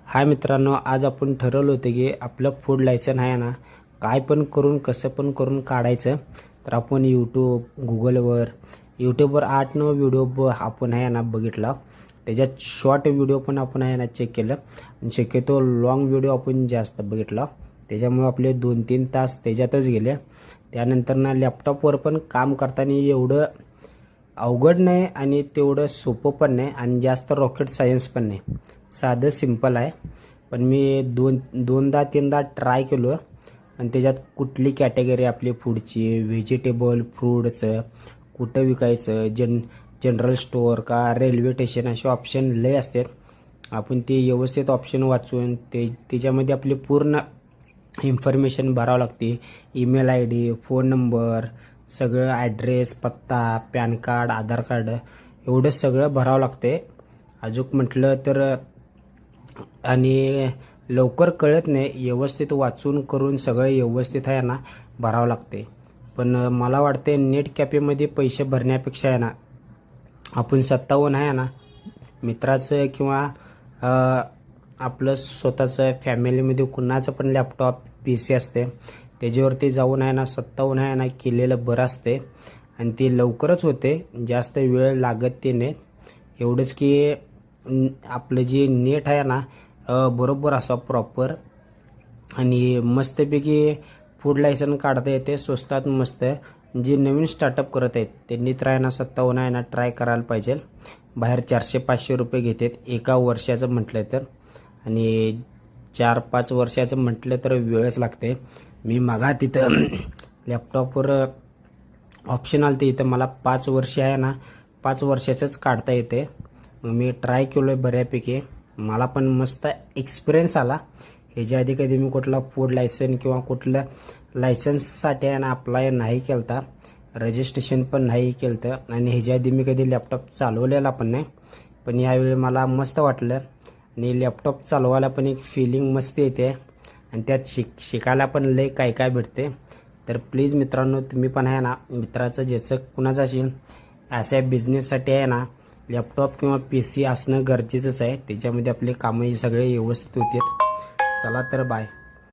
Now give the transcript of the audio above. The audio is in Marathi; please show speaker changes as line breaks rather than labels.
हाय मित्रांनो, आज आपण ठरवलं होतं की आपलं फूड लायसन आहे ना, काय पण करून कसं पण करून काढायचं. तर आपण यूट्यूबवर 8-9 व्हिडिओ आपण आहे ना बघितला. त्याच्यात शॉर्ट व्हिडिओ पण आपण आहे ना चेक केलं आणि शक्यतो लॉंग व्हिडिओ आपण जास्त बघितला. त्याच्यामुळे आपले 2-3 तास त्याच्यातच गेले. त्यानंतर ना लॅपटॉपवर पण काम करताना एवढं अवघड नाही आणि तेवढं सोपं पण नाही आणि जास्त रॉकेट सायन्स पण नाही. साधं सिंपल आहे. पण मी दोनदा तीनदा ट्राय केलो आणि त्याच्यात कुठली कॅटेगरी आपली फूडची, व्हेजिटेबल, फ्रूट्स कुठं विकायचं, जनरल स्टोअर का रेल्वे स्टेशन असे ऑप्शन लय असतात. आपण ते व्यवस्थित ऑप्शन वाचून त्याच्यामध्ये आपली पूर्ण इन्फॉर्मेशन भरावं लागते. Email I D, phone number, सगळं ॲड्रेस, पत्ता, पॅन कार्ड, आधार कार्ड एवढं सगळं भरावं लागते. अजून म्हटलं तर आणि लवकर कळत नाही. व्यवस्थित वाचून करून सगळं व्यवस्थित आहे ना भरावं लागते. पण मला वाटते नेट कॅफेमध्ये पैसे भरण्यापेक्षा आहे ना आपण स्वतःहून आहे ना मित्राचं किंवा आपलं स्वतःचं फॅमिलीमध्ये कुणाचं पण लॅपटॉप पी सी असते त्याच्यावरती जाऊन आहे ना स्वतःहून आहे ना केलेलं बरं असते आणि ते लवकरच होते. जास्त वेळ लागत ते नाही. एवढंच की आपलं जे नेट आहे ना बरोबर असा प्रॉपर आणि मस्तपैकी फूड लायसन काढता येते स्वस्तात मस्त. जे नवीन स्टार्टअप करत आहेत त्यांनी तर आहे ना स्वतःहून आहे ना ट्राय करायला पाहिजे. बाहेर 400-500 रुपये घेतात एका वर्षाचं म्हटलं तर आणि 4-5 वर्षाचं म्हटलं तर वेळच लागते. मी मागा तिथं लॅपटॉपवर ऑप्शन आलं ते इथं मला 5 वर्ष आहे ना 5 वर्षाचंच काढता येते. मग मी ट्राय केलो आहे बऱ्यापैकी. मला पण मस्त एक्सपिरियन्स आला. ह्याच्या आधी कधी मी कुठला फूड लायसन किंवा कुठल्या लायसन्ससाठी आहे ना अप्लाय नाही केलं होता. रजिस्ट्रेशन पण नाही केलं होतं आणि ह्याच्या आधी मी कधी लॅपटॉप चालवलेला पण नाही. पण यावेळी मला मस्त वाटलं आणि लॅपटॉप चालवायला पण एक फिलिंग मस्त येते आणि त्यात शिकायला पण लय काय काय भेटते. तर प्लीज मित्रांनो, तुम्ही पण आहे ना मित्राचं ज्याचं कुणाचं असेल अशा बिझनेससाठी आहे ना लॅपटॉप किंवा पी सी असणं गरजेचंच आहे. त्याच्यामध्ये आपले कामही सगळे व्यवस्थित होतात. चला तर बाय.